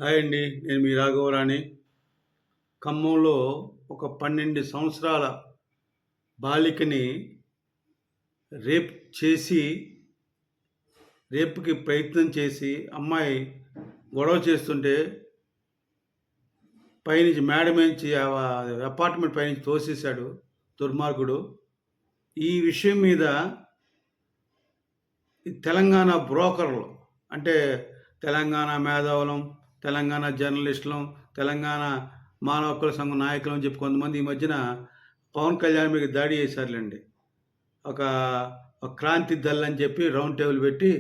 Hi అండి. నేను మీ రాఘవరాణి. ఖమ్మంలో ఒక 12 సంవత్సరాల బాలికని రేప్ చేసి రేప్‌కి ప్రయత్నం చేసి అమ్మాయి గొడవ చేస్తుంటే పైనుంచి మేడ మీంచి అపార్ట్మెంట్ పైనుంచి తోసేశాడు దుర్మార్గుడు. ఈ విషయం మీద ఈ తెలంగాణ బ్రోకర్లు అంటే తెలంగాణ మేధావులం, తెలంగాణ జర్నలిస్టులం, తెలంగాణ మానవ హక్కుల సంఘం నాయకులు అని చెప్పి కొంతమంది ఈ మధ్యన పవన్ కళ్యాణ్ మీద దాడి చేశారులేండి. ఒక ఒక క్రాంతి దళ్ అని చెప్పి రౌండ్ టేబుల్ పెట్టి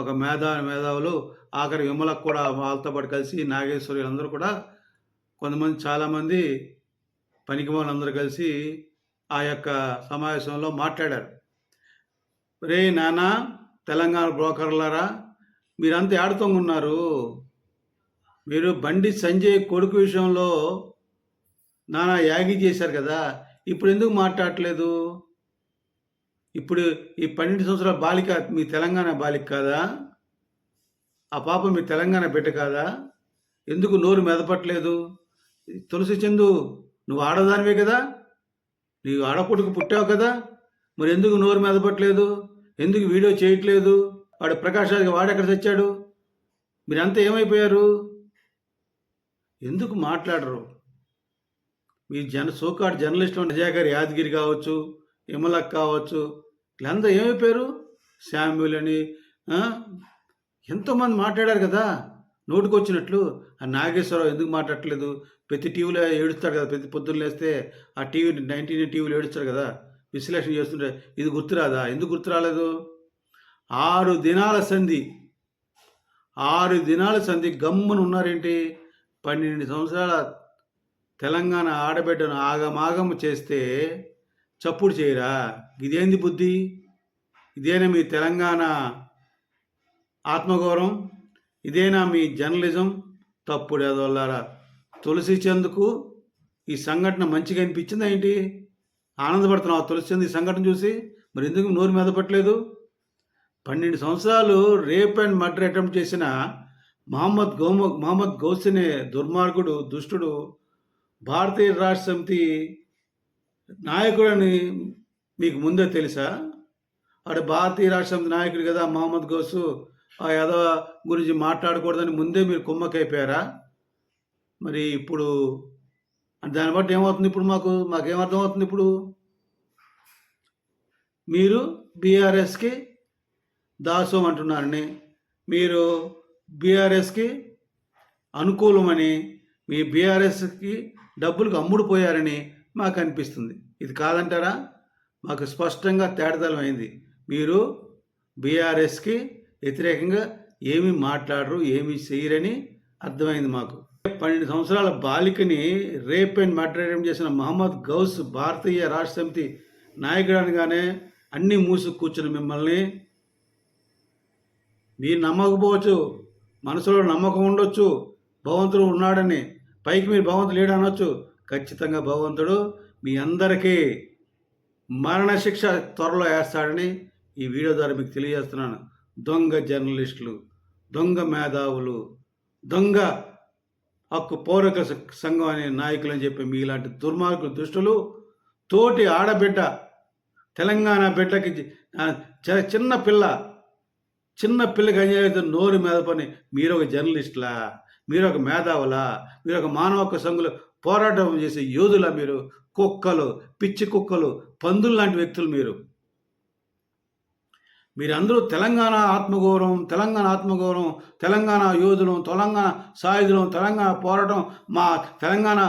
ఒక మేధావులు ఆఖరి విమలకు కూడా వాళ్ళతో పాటు కలిసి నాగేశ్వరి అందరూ కూడా కొంతమంది చాలామంది పనికిమాలందరూ కలిసి ఆ యొక్క సమావేశంలో మాట్లాడారు. రే నానా తెలంగాణ బ్రోకర్లారా, మీరంతా ఏడతోంగున్నారు. మీరు బండి సంజయ్ కొడుకు విషయంలో నానా యాగి చేశారు కదా, ఇప్పుడు ఎందుకు మాట్లాడట్లేదు? ఇప్పుడు ఈ 12 సంవత్సరాల బాలిక మీ తెలంగాణ బాలిక కాదా? ఆ పాప మీ తెలంగాణ బిడ్డ కాదా? ఎందుకు నోరు మెదపట్లేదు? తులసి చందు, నువ్వు ఆడదానివే కదా, నీవు ఆడకొడుకు పుట్టావు కదా, మరి ఎందుకు నోరు మెదపట్లేదు? ఎందుకు వీడియో చేయట్లేదు? వాడు ప్రకాష్ రాజ్ వాడెక్కడ తెచ్చాడు? మీరంతా ఏమైపోయారు? ఎందుకు మాట్లాడరు? మీ సోకాడ్ జర్నలిస్టులు ప్రజాగారి యాదగిరి కావచ్చు, విమలక్ కావచ్చు, వీళ్ళందరూ ఏమైపోయారు? శామ్యుల్ అని ఎంతోమంది మాట్లాడారు కదా నోటికి వచ్చినట్లు. ఆ నాగేశ్వరరావు ఎందుకు మాట్లాడట్లేదు? ప్రతి టీవీలో ఏడుస్తాడు కదా, ప్రతి పొద్దున్న లేస్తే ఆ టీవీ 19 టీవీలో ఏడుస్తాడు కదా, విశ్లేషణ చేస్తుంటే ఇది గుర్తురాదా? ఎందుకు గుర్తు రాలేదు? 6 దినాల సంధి గమ్మున ఉన్నారేంటి? 12 సంవత్సరాల తెలంగాణ ఆడబిడ్డను ఆగమాగము చేస్తే చప్పుడు చేయరా? ఇదేంది బుద్ధి? ఇదేనా మీ తెలంగాణ ఆత్మగౌరవం? ఇదేనా మీ జర్నలిజం? తప్పుడు ఎదవల్లారా. తులసి చంద్కు ఈ సంఘటన మంచిగా అనిపించిందా ఏంటి? ఆనందపడుతున్నావు తులసి చంద్ ఈ సంఘటన చూసి? మరి ఎందుకు నోరు మెదపట్లేదు? 12 సంవత్సరాలు రేప్ అండ్ మర్డర్ అటెంప్ట్ చేసిన మహమ్మద్ గౌస్ అనే దుర్మార్గుడు, దుష్టుడు భారతీయ రాష్ట్ర సమితి నాయకుడని మీకు ముందే తెలుసా? వాడు భారతీయ రాష్ట్ర సమితి నాయకుడు కదా మహమ్మద్ గౌసు. ఆ యాదవ గురించి మాట్లాడకూడదని ముందే మీరు కుమ్మకైపోయారా? మరి ఇప్పుడు దాన్ని బట్టి ఏమవుతుంది? ఇప్పుడు మాకేమర్థమవుతుంది? ఇప్పుడు మీరు బీఆర్ఎస్కి దాసం అంటున్నారని, మీరు బీఆర్ఎస్కి అనుకూలమని, మీ బీఆర్ఎస్కి డబ్బులకు అమ్ముడుపోయారని మాకు అనిపిస్తుంది. ఇది కాదంటారా? మాకు స్పష్టంగా తేటతలం అయింది. మీరు బీఆర్ఎస్కి వ్యతిరేకంగా ఏమీ మాట్లాడరు, ఏమీ చేయరని అర్థమైంది మాకు. 12 సంవత్సరాల బాలికని రేప్ అండ్ మర్డర్ చేసిన మహమ్మద్ గౌస్ భారతీయ రాష్ట్ర సమితి నాయకుడు అనగానే అన్నీ మూసుకు కూర్చుని మిమ్మల్ని మీరు నమ్మకపోవచ్చు, మనసులో నమ్మకం ఉండొచ్చు, భగవంతుడు ఉన్నాడని, పైకి మీరు భగవంతుడు లేడు అనొచ్చు. ఖచ్చితంగా భగవంతుడు మీ అందరికీ మరణశిక్ష త్వరలో వేస్తాడని ఈ వీడియో ద్వారా మీకు తెలియజేస్తున్నాను. దొంగ జర్నలిస్టులు, దొంగ మేధావులు, దొంగ హక్కు పౌరక సంఘం అనే నాయకులు అని చెప్పి మీలాంటి దుర్మార్గులు, దుష్టులు తోటి ఆడబిడ్డ తెలంగాణ బిడ్డకి చిన్న పిల్లకి అన్యాయం నోరు మెదపని మీరు ఒక జర్నలిస్టులా? మీరు ఒక మేధావులా? మీరు ఒక మానవ హక్కు సంఘులు పోరాటం చేసే యోధులా? మీరు కుక్కలు, పిచ్చి కుక్కలు, పందులు లాంటి వ్యక్తులు మీరందరూ తెలంగాణ ఆత్మగౌరవం, తెలంగాణ యోధులం, తెలంగాణ సాయుధులం, తెలంగాణ పోరాటం, మా తెలంగాణ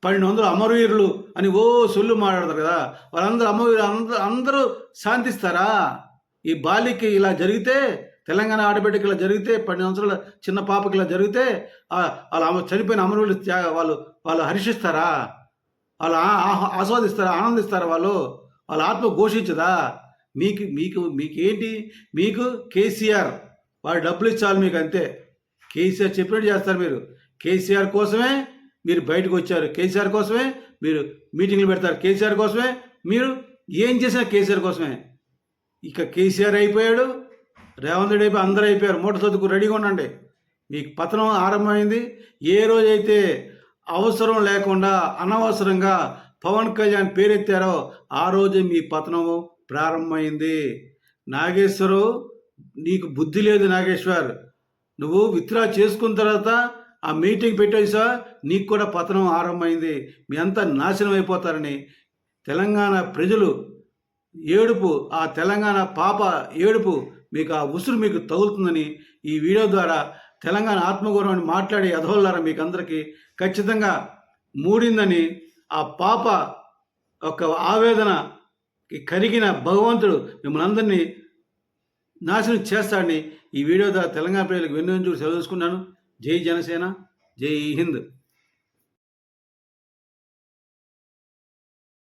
1200 అమరవీరులు అని సొల్లు మాట్లాడతారు కదా, వాళ్ళందరూ అమరవీరులు అందరూ శాంతిస్తారా? ఈ బాలికి ఇలా జరిగితే, తెలంగాణ ఆడబిడ్డకి ఇలా జరిగితే, 12 సంవత్సరాల చిన్న పాపకి ఇలా జరిగితే వాళ్ళు చనిపోయిన అమరవీరులు వాళ్ళు హర్షిస్తారా? వాళ్ళు ఆస్వాదిస్తారా? ఆనందిస్తారా? వాళ్ళ ఆత్మ ఘోషించదా? మీకేంటి? మీకు కేసీఆర్ వాడు డబ్బులు ఇచ్చాలి మీకు, అంతే. కేసీఆర్ చెప్పినట్టు చేస్తారు మీరు. కేసీఆర్ కోసమే మీరు బయటకు వచ్చారు, కేసీఆర్ కోసమే మీరు మీటింగ్లు పెడతారు, కేసీఆర్ కోసమే మీరు ఏం చేసినా కేసీఆర్ కోసమే. ఇక కేసీఆర్ అయిపోయాడు, రేవంత్ రెడ్డి అయిపోయి అందరూ అయిపోయారు. మూట చదువుకు రెడీగా ఉండండి. మీకు పతనం ఆరంభమైంది. ఏ రోజైతే అవసరం లేకుండా అనవసరంగా పవన్ కళ్యాణ్ పేరెత్తారో ఆ రోజే మీ పతనము ప్రారంభమైంది. నాగేశ్వరు, నీకు బుద్ధి లేదు నాగేశ్వర్. నువ్వు విత్డ్రా చేసుకున్న తర్వాత ఆ మీటింగ్ పెట్టేసా, నీకు కూడా పతనం ఆరంభమైంది. మీ అంతా నాశనం అయిపోతారని తెలంగాణ ప్రజలు ఏడుపు, ఆ తెలంగాణ పాప ఏడుపు మీకు ఆ ఉసురు మీకు తగులుతుందని ఈ వీడియో ద్వారా తెలంగాణ ఆత్మగౌరవాన్ని మాట్లాడే ఎదవల్లారా మీకు అందరికీ ఖచ్చితంగా మూడిందని, ఆ పాప ఒక ఆవేదన కరిగిన భగవంతుడు మిమ్మల్ని అందరినీ నాశనం చేస్తాడని ఈ వీడియో ద్వారా తెలంగాణ ప్రజలకు వెన్ను సెలవు తీసుకున్నాను. జై జనసేన, జై హింద్.